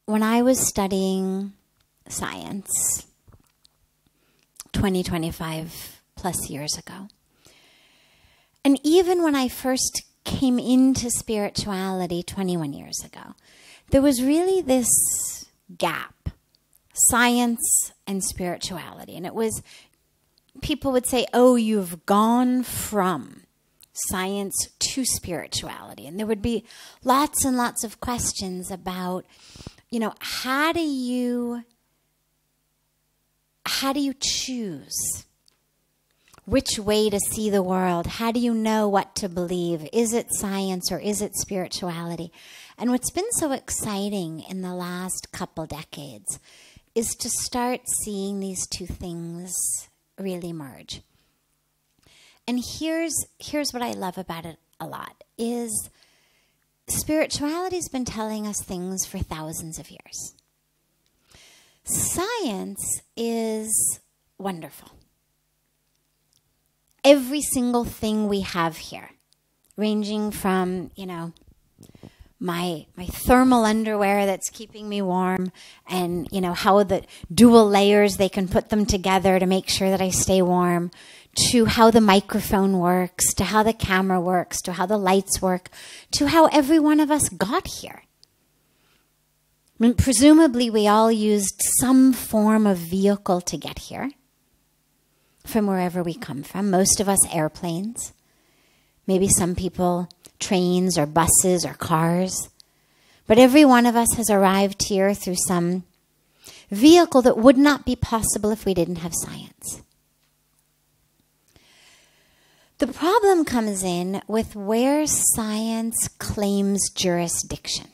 When I was studying science 25 plus years ago, and even when I first came into spirituality 21 years ago, there was really this gap, science and spirituality. And it was, people would say, oh, you've gone from science to spirituality. And there would be lots and lots of questions about, you know, how do you choose which way to see the world? How do you know what to believe? Is it science or is it spirituality? And what's been so exciting in the last couple decades is to start seeing these two things really merge. And here's what I love about it a lot, is spirituality's been telling us things for thousands of years. Science is wonderful. Every single thing we have here, ranging from, you know, my thermal underwear that's keeping me warm, and, you know, how the dual layers, they can put them together to make sure that I stay warm, to how the microphone works, to how the camera works, to how the lights work, to how every one of us got here. I mean, presumably we all used some form of vehicle to get here from wherever we come from. Most of us airplanes. Maybe some people trains or buses or cars. But every one of us has arrived here through some vehicle that would not be possible if we didn't have science. The problem comes in with where science claims jurisdiction.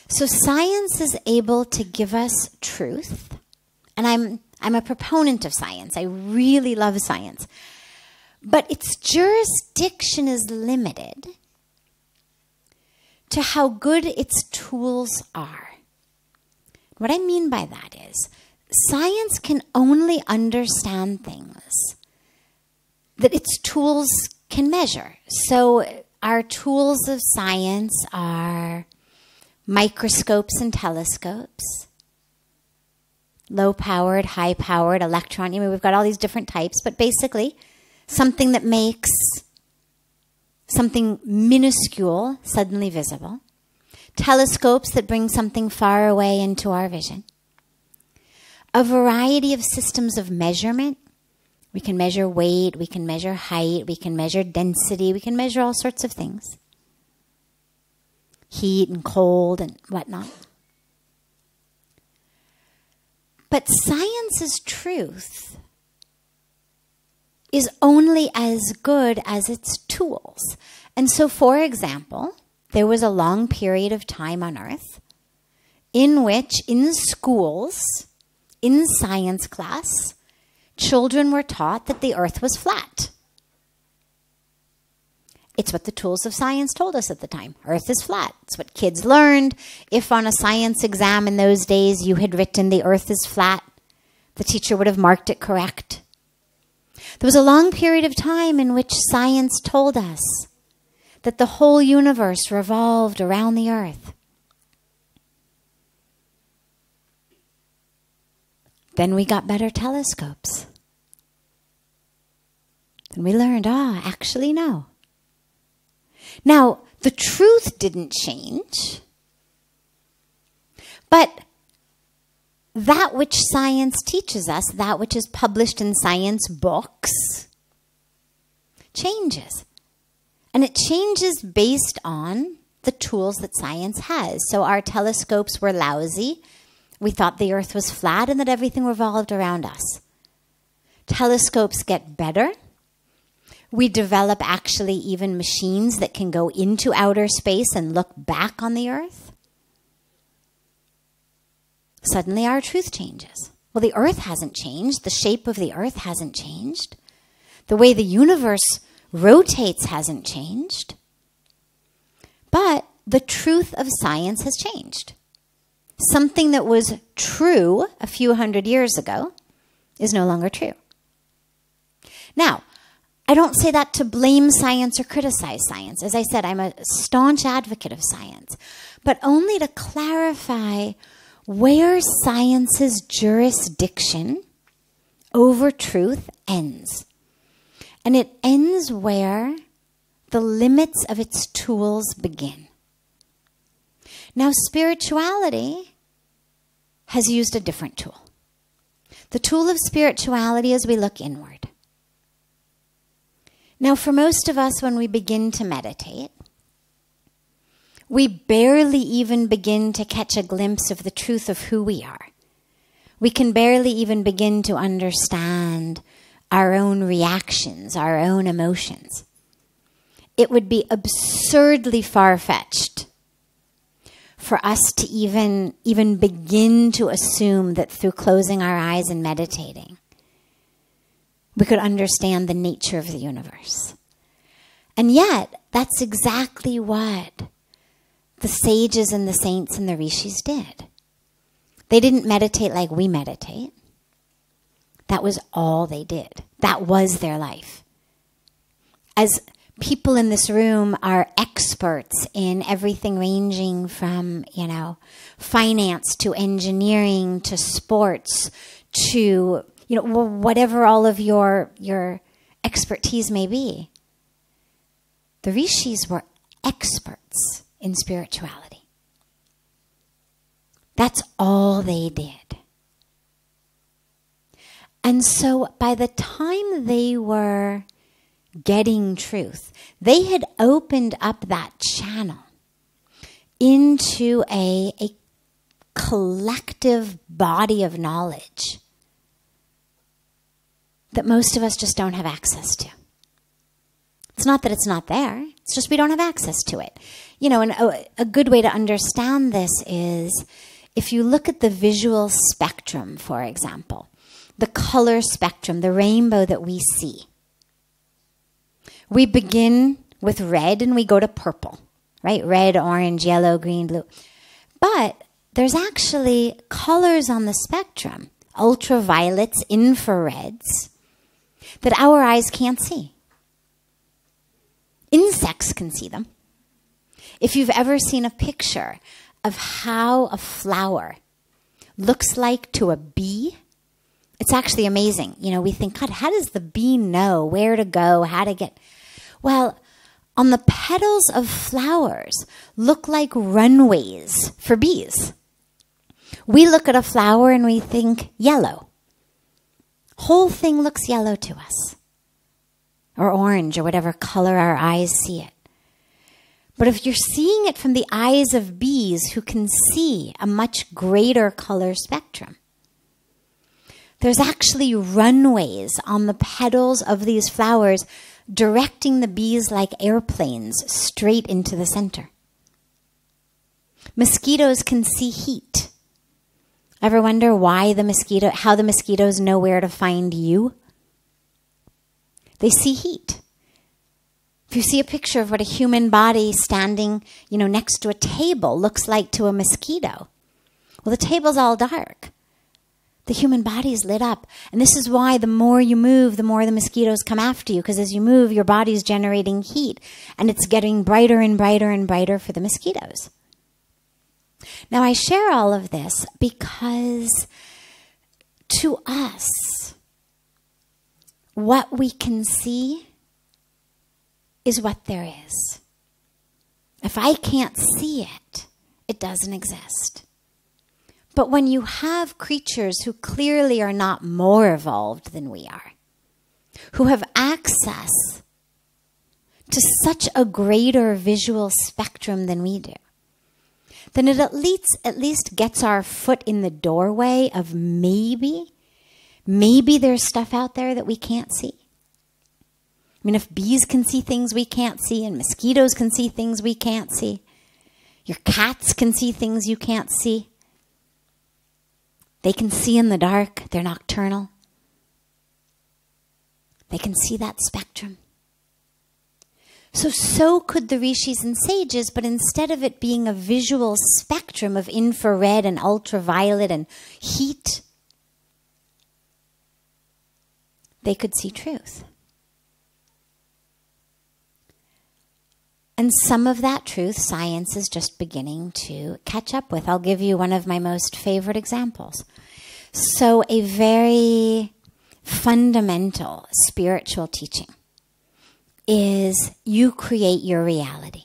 So science is able to give us truth, and I'm a proponent of science. I really love science. But its jurisdiction is limited to how good its tools are. What I mean by that is, science can only understand things that its tools can measure. So our tools of science are microscopes and telescopes, low-powered, high-powered, electron. I mean, we've got all these different types, but basically something that makes something minuscule suddenly visible. Telescopes that bring something far away into our vision. A variety of systems of measurement. We can measure weight, we can measure height, we can measure density, we can measure all sorts of things. Heat and cold and whatnot. But science's truth is only as good as its tools. And so, for example, there was a long period of time on Earth in which, in schools, in science class, children were taught that the Earth was flat. It's what the tools of science told us at the time. Earth is flat. It's what kids learned. If on a science exam in those days you had written the Earth is flat, the teacher would have marked it correct. There was a long period of time in which science told us that the whole universe revolved around the Earth. Then we got better telescopes. Then we learned, actually no. Now, the truth didn't change, but that which science teaches us, that which is published in science books, changes. And it changes based on the tools that science has. So our telescopes were lousy. We thought the Earth was flat and that everything revolved around us. Telescopes get better. We develop actually even machines that can go into outer space and look back on the Earth. Suddenly our truth changes. Well, the Earth hasn't changed. The shape of the Earth hasn't changed. The way the universe rotates hasn't changed. But the truth of science has changed. Something that was true a few hundred years ago is no longer true. Now, I don't say that to blame science or criticize science. As I said, I'm a staunch advocate of science, but only to clarify where science's jurisdiction over truth ends. And it ends where the limits of its tools begin. Now, spirituality has used a different tool. The tool of spirituality is we look inward. Now, for most of us, when we begin to meditate, we barely even begin to catch a glimpse of the truth of who we are. We can barely even begin to understand our own reactions, our own emotions. It would be absurdly far-fetched for us to even begin to assume that through closing our eyes and meditating, we could understand the nature of the universe. And yet, that's exactly what the sages and the saints and the rishis did. They didn't meditate like we meditate. That was all they did. That was their life. As people in this room are experts in everything ranging from, finance to engineering to sports to, whatever all of your expertise may be. The rishis were experts in spirituality. That's all they did. And so by the time they were getting truth, they had opened up that channel into a collective body of knowledge that most of us just don't have access to. It's not that it's not there. It's just we don't have access to it. And a good way to understand this is if you look at the visual spectrum, for example, the color spectrum, the rainbow that we see. We begin with red and we go to purple, right? Red, orange, yellow, green, blue. But there's actually colors on the spectrum, ultraviolets, infrareds, that our eyes can't see. Insects can see them. If you've ever seen a picture of how a flower looks like to a bee, it's actually amazing. We think, God, how does the bee know where to go, how to get... Well, on the petals of flowers look like runways for bees. We look at a flower and we think yellow. Whole thing looks yellow to us. Or orange, or whatever color our eyes see it. But if you're seeing it from the eyes of bees who can see a much greater color spectrum, there's actually runways on the petals of these flowers directing the bees like airplanes straight into the center. Mosquitoes can see heat. Ever wonder how the mosquitoes know where to find you? They see heat. If you see a picture of what a human body standing, next to a table looks like to a mosquito, well, the table's all dark. The human body is lit up. And this is why the more you move, the more the mosquitoes come after you. Because as you move, your body's generating heat. And it's getting brighter and brighter and brighter for the mosquitoes. Now, I share all of this because to us, what we can see is what there is. If I can't see it, it doesn't exist. But when you have creatures who clearly are not more evolved than we are, who have access to such a greater visual spectrum than we do, then it at least gets our foot in the doorway of maybe there's stuff out there that we can't see. I mean, if bees can see things we can't see, and mosquitoes can see things we can't see, your cats can see things you can't see. They can see in the dark. They're nocturnal. They can see that spectrum. So could the rishis and sages, but instead of it being a visual spectrum of infrared and ultraviolet and heat, they could see truth. And some of that truth, science is just beginning to catch up with. I'll give you one of my most favorite examples. So a very fundamental spiritual teaching is you create your reality.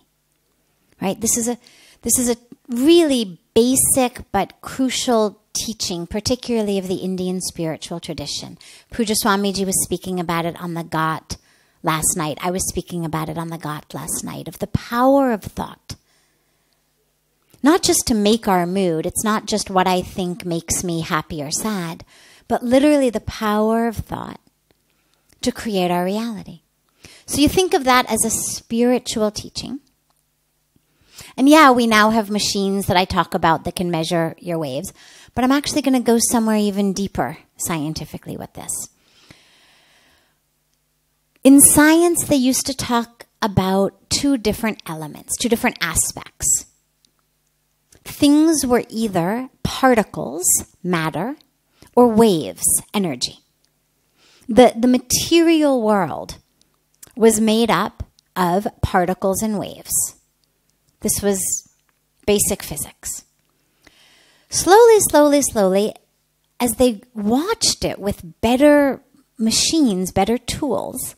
Right? This is a really basic but crucial teaching, particularly of the Indian spiritual tradition. Puja Swamiji was speaking about it on the Ghat last night. I was speaking about it on the Ghat last night, of the power of thought. Not just to make our mood, it's not just what I think makes me happy or sad, but literally the power of thought to create our reality. So you think of that as a spiritual teaching. And yeah, we now have machines that I talk about that can measure your waves, but I'm actually going to go somewhere even deeper scientifically with this. In science, they used to talk about two different elements, two different aspects. Things were either particles, matter, or waves, energy. The material world was made up of particles and waves. This was basic physics. Slowly, as they watched it with better machines, better tools,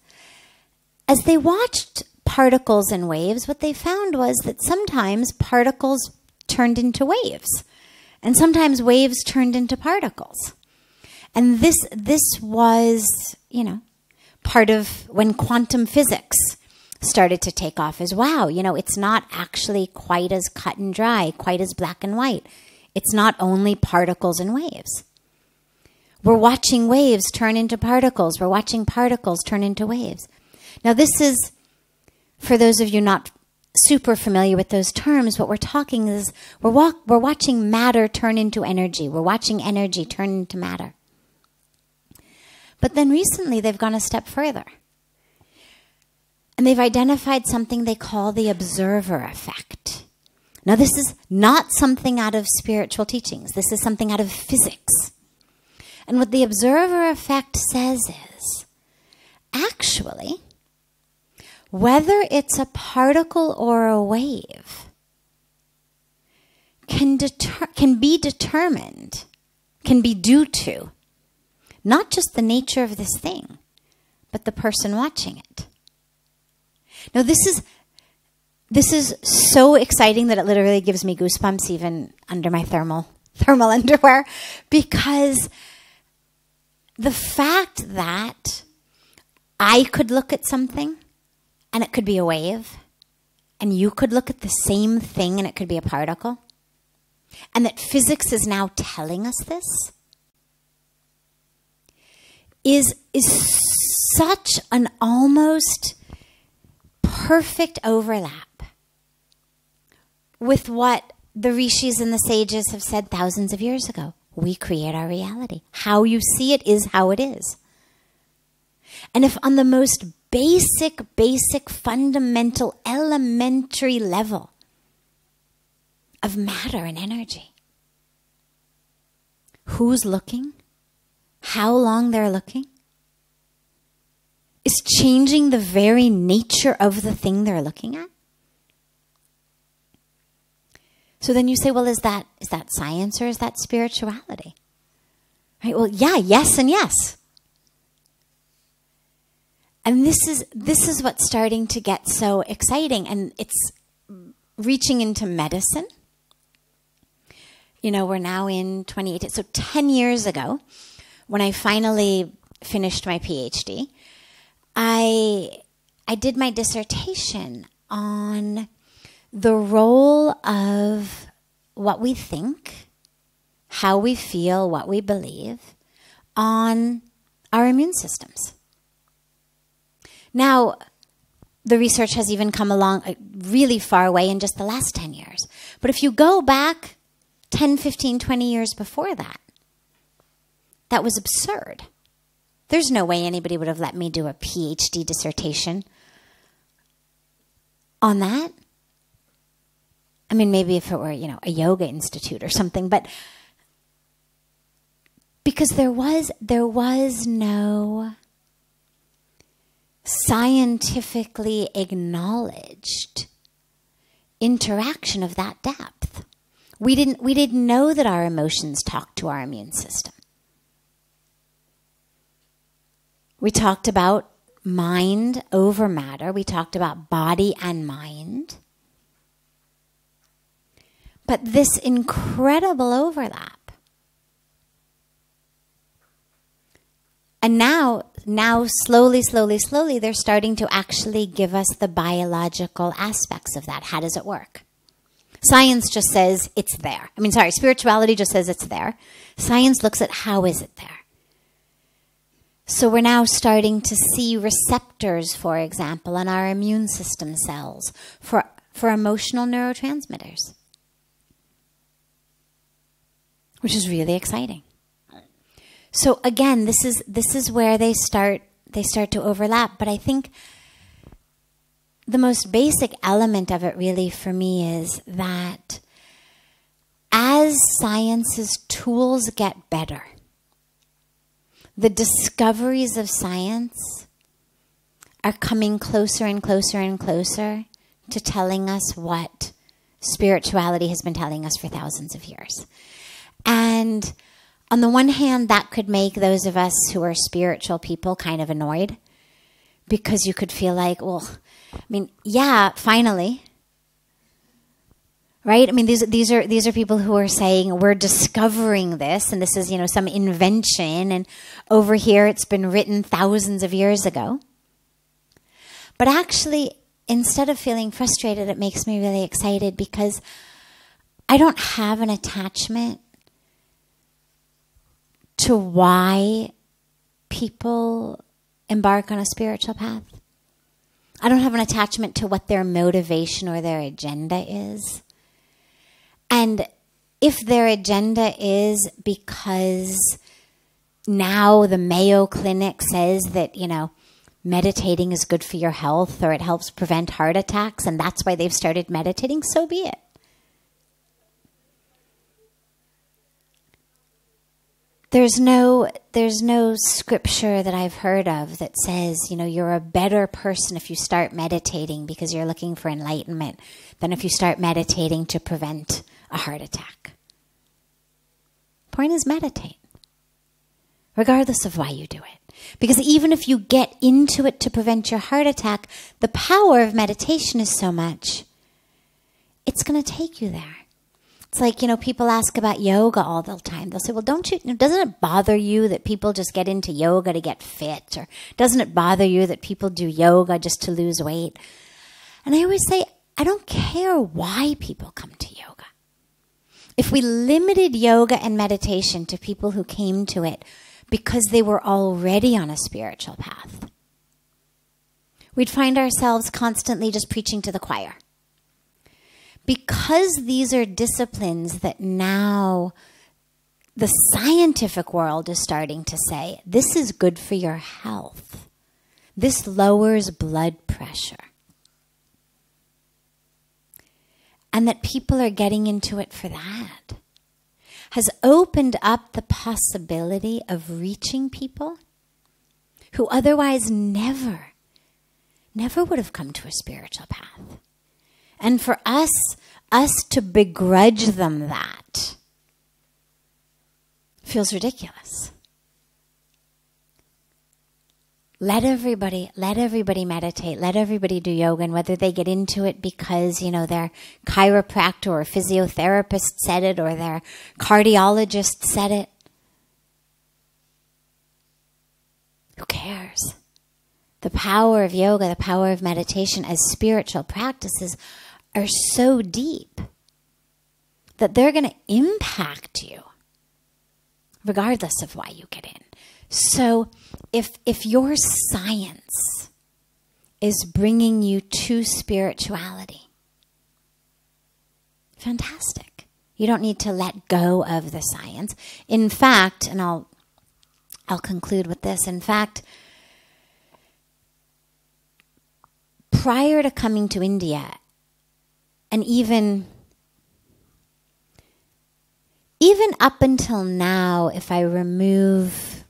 as they watched particles and waves, what they found was that sometimes particles turned into waves, and sometimes waves turned into particles. And this was, part of when quantum physics started to take off as, wow, it's not actually quite as cut and dry, quite as black and white. It's not only particles and waves. We're watching waves turn into particles. We're watching particles turn into waves. Now this is, for those of you not super familiar with those terms, what we're talking is we're watching matter turn into energy. We're watching energy turn into matter. But then recently they've gone a step further. And they've identified something they call the observer effect. Now, this is not something out of spiritual teachings. This is something out of physics. And what the observer effect says is, actually, whether it's a particle or a wave can be determined, can be due to, not just the nature of this thing, but the person watching it. Now, this is so exciting that it literally gives me goosebumps even under my thermal underwear, because the fact that I could look at something and it could be a wave, and you could look at the same thing and it could be a particle, and that physics is now telling us this, is such an almost perfect overlap with what the rishis and the sages have said thousands of years ago. We create our reality. How you see it is how it is. And if on the most basic, fundamental, elementary level of matter and energy, who's looking, how long they're looking, is changing the very nature of the thing they're looking at. So then you say, well, is that science or is that spirituality? Right? Well, yeah, yes, and yes. And this is what's starting to get so exciting, and it's reaching into medicine. We're now in 2018. So 10 years ago, when I finally finished my PhD, I did my dissertation on the role of what we think, how we feel, what we believe on our immune systems. Now, the research has even come along a really far way in just the last 10 years. But if you go back 10, 15, 20 years before that, that was absurd. There's no way anybody would have let me do a PhD dissertation on that. I mean, maybe if it were, a yoga institute or something, but because there was no scientifically acknowledged interaction of that depth. We didn't know that our emotions talked to our immune system. We talked about mind over matter. We talked about body and mind. But this incredible overlap. And now slowly, they're starting to actually give us the biological aspects of that. How does it work? Science just says it's there. Spirituality just says it's there. Science looks at how is it there. So we're now starting to see receptors, for example, on our immune system cells for emotional neurotransmitters, which is really exciting. So again, this is where they start to overlap. But I think the most basic element of it really for me is that as science's tools get better, the discoveries of science are coming closer and closer and closer to telling us what spirituality has been telling us for thousands of years. And on the one hand, that could make those of us who are spiritual people kind of annoyed, because you could feel like, well, yeah, finally. Right? These are people who are saying we're discovering this, and this is, some invention, and over here it's been written thousands of years ago. But actually, instead of feeling frustrated, it makes me really excited, because I don't have an attachment to why people embark on a spiritual path. I don't have an attachment to what their motivation or their agenda is. And if their agenda is because now the Mayo Clinic says that, meditating is good for your health, or it helps prevent heart attacks, and that's why they've started meditating, so be it. There's no scripture that I've heard of that says, you're a better person if you start meditating because you're looking for enlightenment than if you start meditating to prevent a heart attack. Point is, meditate, regardless of why you do it. Because even if you get into it to prevent your heart attack, the power of meditation is so much, it's going to take you there. It's like, people ask about yoga all the time. They'll say, well, doesn't it bother you that people just get into yoga to get fit? Or doesn't it bother you that people do yoga just to lose weight? And I always say, I don't care why people come to yoga. If we limited yoga and meditation to people who came to it because they were already on a spiritual path, we'd find ourselves constantly just preaching to the choir. Because these are disciplines that now the scientific world is starting to say, this is good for your health. This lowers blood pressure. And that people are getting into it for that has opened up the possibility of reaching people who otherwise never would have come to a spiritual path. And for us to begrudge them that feels ridiculous. Let everybody meditate. Let everybody do yoga. And whether they get into it because, their chiropractor or physiotherapist said it, or their cardiologist said it, who cares? The power of yoga, the power of meditation as spiritual practices are so deep that they're going to impact you regardless of why you get in. So if your science is bringing you to spirituality, fantastic. You don't need to let go of the science. In fact, and I'll conclude with this. In fact, prior to coming to India, and even up until now, if I remove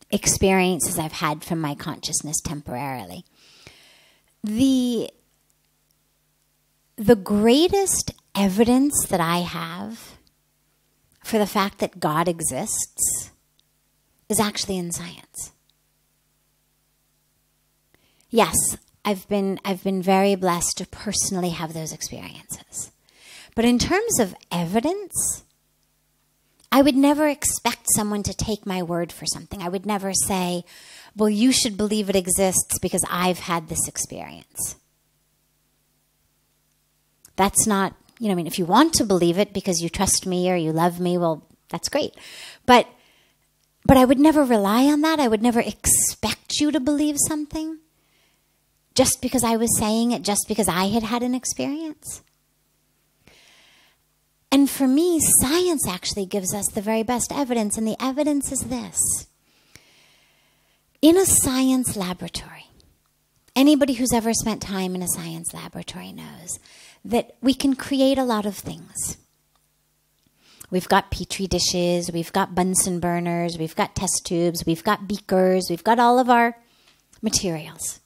experiences I've had from my consciousness temporarily, the the greatest evidence that I have for the fact that God exists is actually in science. Yes, I've been very blessed to personally have those experiences. But in terms of evidence, I would never expect someone to take my word for something. I would never say, well, you should believe it exists because I've had this experience. That's not, I mean, if you want to believe it because you trust me or you love me, well, that's great. But I would never rely on that. I would never expect you to believe something just because I was saying it, just because I had had an experience. And for me, science actually gives us the very best evidence, and the evidence is this. In a science laboratory, anybody who's ever spent time in a science laboratory knows that we can create a lot of things. We've got petri dishes, we've got Bunsen burners, we've got test tubes, we've got beakers, we've got all of our materials.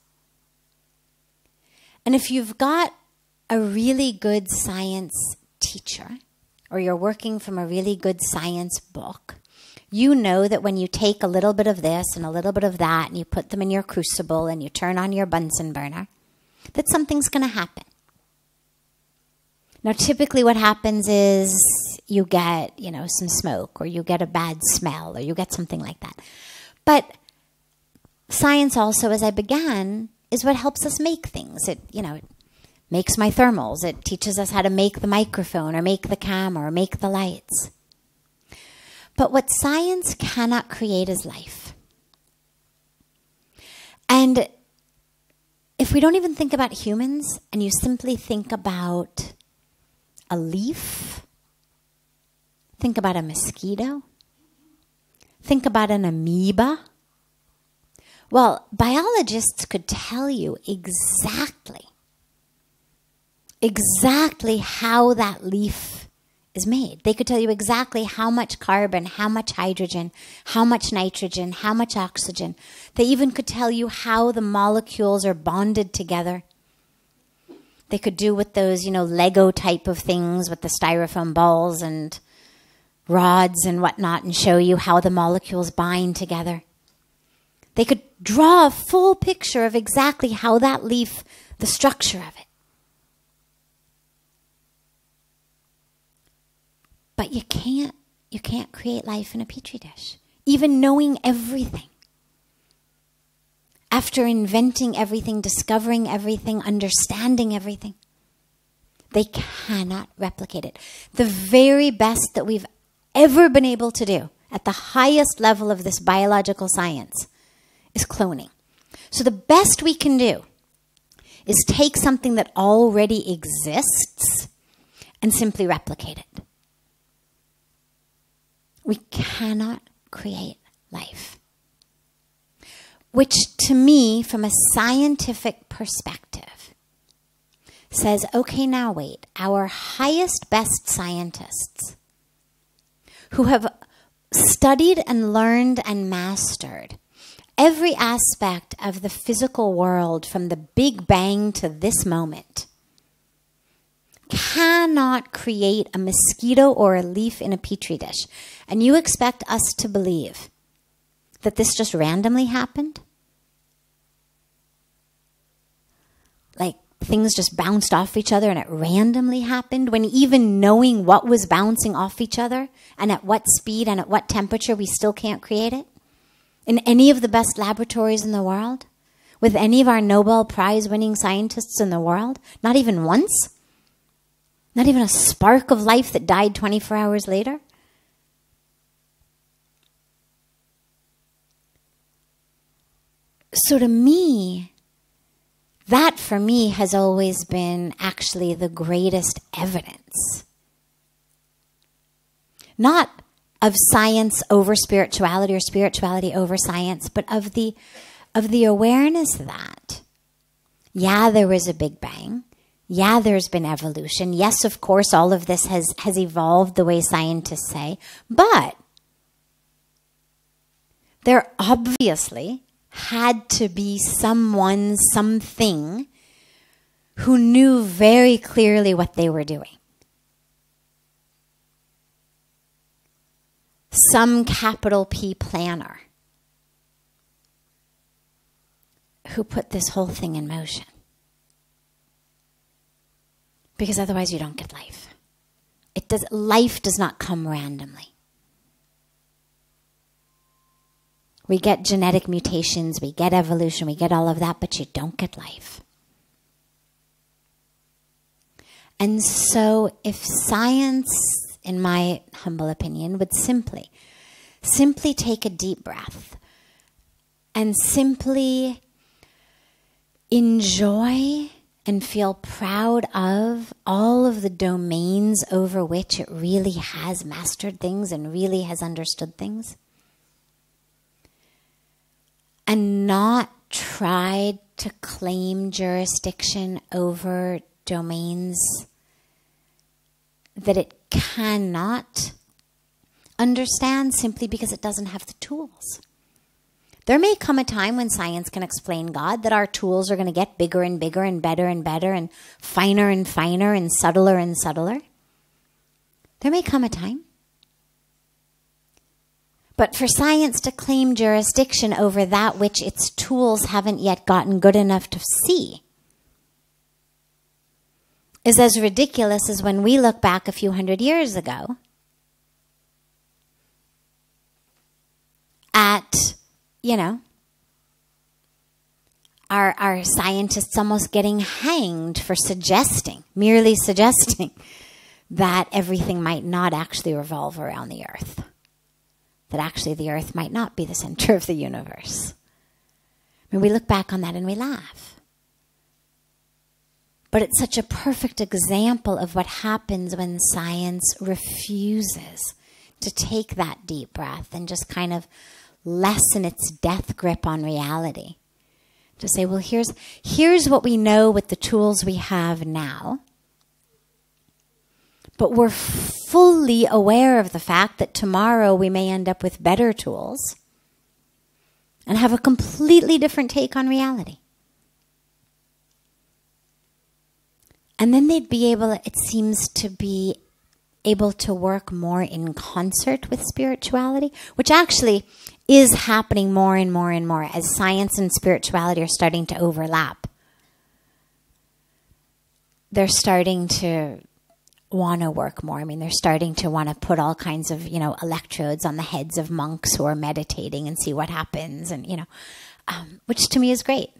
And if you've got a really good science teacher, or you're working from a really good science book, you know that when you take a little bit of this and a little bit of that and you put them in your crucible and you turn on your Bunsen burner, that something's going to happen. Now, typically what happens is you get, some smoke, or you get a bad smell, or you get something like that. But science also, as I began, is what helps us make things. It makes my thermals. It teaches us how to make the microphone, or make the camera, or make the lights. But what science cannot create is life. And if we don't even think about humans, and you simply think about a leaf, think about a mosquito, think about an amoeba. Well, biologists could tell you exactly how that leaf is made. They could tell you exactly how much carbon, how much hydrogen, how much nitrogen, how much oxygen. They even could tell you how the molecules are bonded together. They could do with those, Lego type of things with the styrofoam balls and rods and whatnot, and show you how the molecules bind together. They could draw a full picture of exactly how that leaf, the structure of it. But you can't create life in a petri dish, even knowing everything. After inventing everything, discovering everything, understanding everything, they cannot replicate it. The very best that we've ever been able to do at the highest level of this biological science is cloning. So the best we can do is take something that already exists and simply replicate it. We cannot create life. Which to me, from a scientific perspective, says, okay, now wait, our highest, best scientists who have studied and learned and mastered every aspect of the physical world from the Big Bang to this moment cannot create a mosquito or a leaf in a petri dish. And you expect us to believe that this just randomly happened? Like things just bounced off each other and it randomly happened, when even knowing what was bouncing off each other and at what speed and at what temperature, we still can't create it? In any of the best laboratories in the world? With any of our Nobel Prize winning scientists in the world? Not even once? Not even a spark of life that died 24 hours later? So to me, that for me has always been actually the greatest evidence. Not of science over spirituality or spirituality over science, but of the awareness that, yeah, there was a Big Bang. Yeah, there's been evolution. Yes, of course, all of this has evolved the way scientists say. But there obviously had to be someone, something, who knew very clearly what they were doing. Some capital P planner who put this whole thing in motion. Because otherwise you don't get life. Life does not come randomly. We get genetic mutations, we get evolution, we get all of that, but you don't get life. And so if science, in my humble opinion, would simply take a deep breath and simply enjoy and feel proud of all of the domains over which it really has mastered things and really has understood things, and not tried to claim jurisdiction over domains that it cannot understand simply because it doesn't have the tools. There may come a time when science can explain God, that our tools are going to get bigger and bigger and better and finer and subtler and subtler. There may come a time. But for science to claim jurisdiction over that which its tools haven't yet gotten good enough to see is as ridiculous as when we look back a few hundred years ago at, our scientists almost getting hanged for merely suggesting that everything might not actually revolve around the earth. That actually the earth might not be the center of the universe. I mean, we look back on that and we laugh. But it's such a perfect example of what happens when science refuses to take that deep breath and just kind of lessen its death grip on reality. To say, well, here's what we know with the tools we have now. But we're fully aware of the fact that tomorrow we may end up with better tools and have a completely different take on reality. And then they'd be able, it seems to be able to work more in concert with spirituality, which actually is happening more and more and more as science and spirituality are starting to overlap. They're starting to want to work more. I mean, they're starting to want to put all kinds of, electrodes on the heads of monks who are meditating and see what happens, and, which to me is great,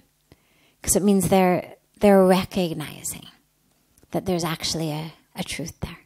because it means they're recognizing that there's actually a truth there.